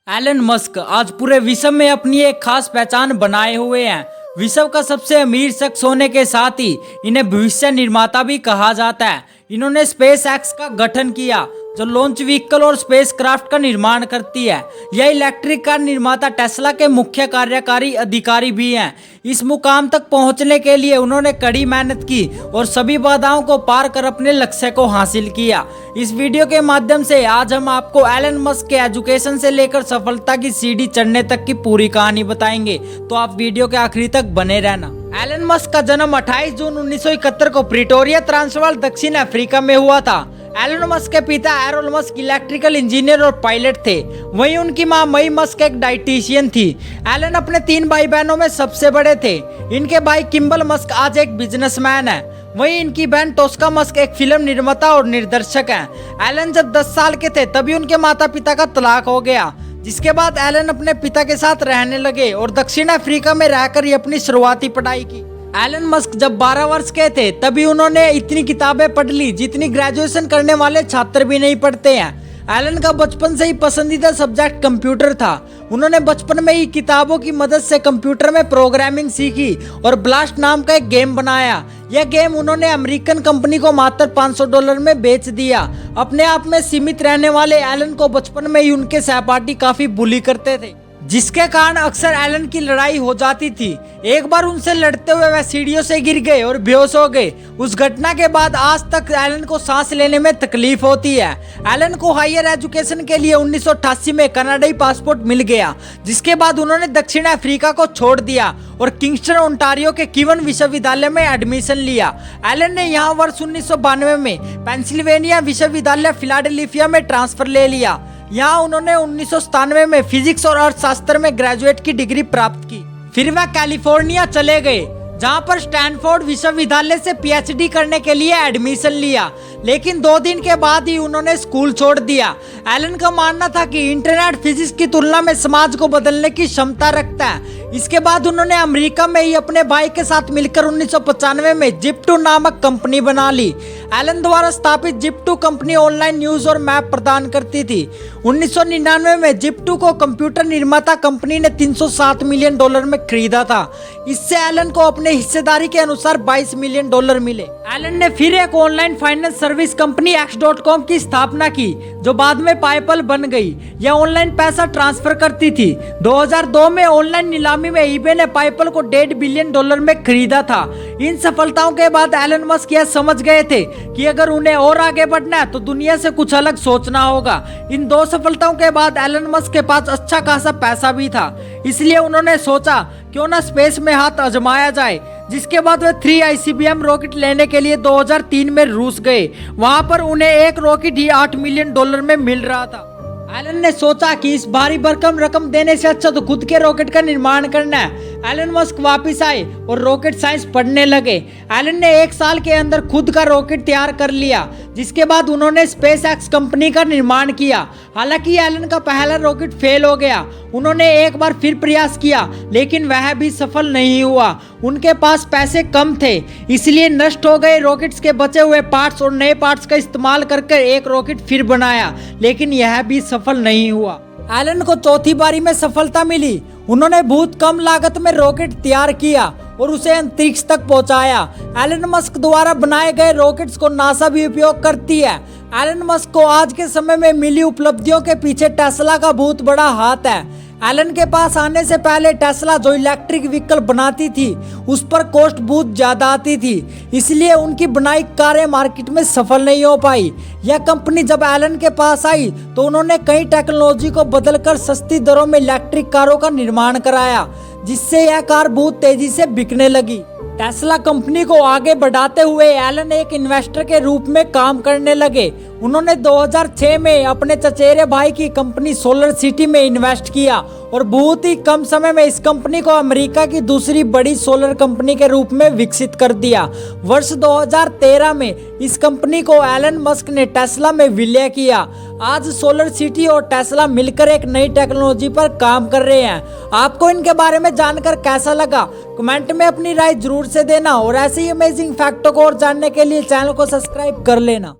Elon Musk आज पूरे विश्व में अपनी एक खास पहचान बनाए हुए हैं। विश्व का सबसे अमीर शख्स होने के साथ ही इन्हें भविष्य निर्माता भी कहा जाता है। इन्होंने स्पेस एक्स का गठन किया जो लॉन्च व्हीकल और स्पेस क्राफ्ट का निर्माण करती है। यह इलेक्ट्रिक कार निर्माता टेस्ला के मुख्य कार्यकारी अधिकारी भी हैं। इस मुकाम तक पहुंचने के लिए उन्होंने कड़ी मेहनत की और सभी बाधाओं को पार कर अपने लक्ष्य को हासिल किया। इस वीडियो के माध्यम से आज हम आपको एलन मस्क के एजुकेशन से लेकर सफलता की सीढ़ी चढ़ने तक की पूरी कहानी बताएंगे, तो आप वीडियो के आखिरी तक बने रहना। एलन मस्क का जन्म 28 जून 1971 को प्रिटोरिया ट्रांसवाल दक्षिण अफ्रीका में हुआ था। एलन मस्क के पिता एरोल मस्क इलेक्ट्रिकल इंजीनियर और पायलट थे। वहीं उनकी मां मई मस्क एक डाइटिशियन थी। एलन अपने 3 भाई बहनों में सबसे बड़े थे। इनके भाई किम्बल मस्क आज एक बिजनेसमैन है। वहीं इनकी बहन टोस्का मस्क एक फिल्म निर्माता और निर्देशक है। एलन जब 10 साल के थे तभी उनके माता पिता का तलाक हो गया, जिसके बाद एलन अपने पिता के साथ रहने लगे और दक्षिण अफ्रीका में रहकर ही अपनी शुरुआती पढ़ाई की। एलन मस्क जब 12 वर्ष के थे तभी उन्होंने इतनी किताबें पढ़ ली जितनी ग्रेजुएशन करने वाले छात्र भी नहीं पढ़ते हैं। एलन का बचपन से ही पसंदीदा सब्जेक्ट कंप्यूटर था। उन्होंने बचपन में ही किताबों की मदद से कंप्यूटर में प्रोग्रामिंग सीखी और ब्लास्ट नाम का एक गेम बनाया। यह गेम उन्होंने अमेरिकन कंपनी को मात्र $500 में बेच दिया। अपने आप में सीमित रहने वाले एलन को बचपन में ही उनके सहपाठी काफी बुली करते थे, जिसके कारण अक्सर एलन की लड़ाई हो जाती थी। एक बार उनसे लड़ते हुए वह सीढ़ियों से गिर गए और बेहोश हो गए। उस घटना के बाद आज तक एलन को सांस लेने में तकलीफ होती है। एलन को हायर एजुकेशन के लिए 1988 में कनाडाई पासपोर्ट मिल गया, जिसके बाद उन्होंने दक्षिण अफ्रीका को छोड़ दिया और किंगस्टन ओंटारियो के कीवन विश्वविद्यालय में एडमिशन लिया। एलन ने यहाँ वर्ष 1992 में पेंसिल्वेनिया विश्वविद्यालय फिलाडेल्फिया में ट्रांसफर ले लिया। यहाँ उन्होंने 1997 में फिजिक्स और अर्थशास्त्र में ग्रेजुएट की डिग्री प्राप्त की। फिर वह कैलिफोर्निया चले गए, जहां पर स्टैनफोर्ड विश्वविद्यालय से पीएचडी करने के लिए एडमिशन लिया, लेकिन 2 दिन के बाद ही उन्होंने स्कूल छोड़ दिया। एलन का मानना था कि इंटरनेट फिजिक्स की तुलना में समाज को बदलने की क्षमता रखता है। इसके बाद उन्होंने अमेरिका में ही अपने भाई के साथ मिलकर 1995 में जिप2 नामक कंपनी बना ली। एलन द्वारा स्थापित जिप2 कंपनी ऑनलाइन न्यूज और मैप प्रदान करती थी। 1999 में जिप2 को कंप्यूटर निर्माता कंपनी ने $307 मिलियन में खरीदा था। इससे एलन को अपने हिस्सेदारी के अनुसार $22 मिलियन मिले। एलन ने फिर एक online finance service company X.com की स्थापना की, जो बाद में पायपल बन गई। यह ऑनलाइन पैसा ट्रांसफर करती थी। 2002 में ऑनलाइन नीलामी में ईबे ने पायपल को $1.5 बिलियन में खरीदा था। इन सफलताओं के बाद एलन मस्क यह समझ गए थे कि अगर उन्हें और आगे बढ़ना है तो दुनिया से कुछ अलग सोचना होगा। इन 2 सफलताओं के बाद एलन मस्क के पास अच्छा खासा पैसा भी था, इसलिए उन्होंने सोचा क्यों ना स्पेस में हाथ आजमाया जाए। जिसके बाद वे 3 ICBM रॉकेट लेने के लिए 2003 में रूस गए। वहां पर उन्हें एक रॉकेट ही $8 मिलियन में मिल रहा था। एलन ने सोचा कि इस भारी भरकम रकम देने से अच्छा तो खुद के रॉकेट का निर्माण करना है। एलन मस्क वापस आए और रॉकेट साइंस पढ़ने लगे। एलन ने 1 साल के अंदर खुद का रॉकेट तैयार कर लिया, जिसके बाद उन्होंने स्पेस एक्स कंपनी का निर्माण किया। हालांकि एलन का पहला रॉकेट फेल हो गया। उन्होंने एक बार फिर प्रयास किया, लेकिन वह भी सफल नहीं हुआ। उनके पास पैसे कम थे, इसलिए नष्ट हो गए रॉकेट्स के बचे हुए पार्ट्स और नए पार्ट्स का इस्तेमाल करके एक रॉकेट फिर बनाया, लेकिन यह भी सफल नहीं हुआ। एलन को चौथी बारी में सफलता मिली। उन्होंने बहुत कम लागत में रॉकेट तैयार किया और उसे अंतरिक्ष तक पहुंचाया। एलन मस्क द्वारा बनाए गए रॉकेट्स को नासा भी उपयोग करती है। एलन मस्क को आज के समय में मिली उपलब्धियों के पीछे टेस्ला का बहुत बड़ा हाथ है। एलन के पास आने से पहले टेस्ला जो इलेक्ट्रिक व्हीकल बनाती थी उस पर कॉस्ट बहुत ज्यादा आती थी, इसलिए उनकी बनाई कारें मार्केट में सफल नहीं हो पाई। यह कंपनी जब एलन के पास आई तो उन्होंने कई टेक्नोलॉजी को बदलकर सस्ती दरों में इलेक्ट्रिक कारों का निर्माण कराया, जिससे यह कार बहुत तेजी से बिकने लगी। टेस्ला कंपनी को आगे बढ़ाते हुए एलन एक इन्वेस्टर के रूप में काम करने लगे। उन्होंने 2006 में अपने चचेरे भाई की कंपनी सोलर सिटी में इन्वेस्ट किया और बहुत ही कम समय में इस कंपनी को अमेरिका की दूसरी बड़ी सोलर कंपनी के रूप में विकसित कर दिया। वर्ष 2013 में इस कंपनी को एलन मस्क ने टेस्ला में विलय किया। आज सोलर सिटी और टेस्ला मिलकर एक नई टेक्नोलॉजी पर काम कर रहे हैं। आपको इनके बारे में जानकर कैसा लगा, कमेंट में अपनी राय जरूर से देना और ऐसे ही अमेजिंग फैक्टों को और जानने के लिए चैनल को सब्सक्राइब कर लेना।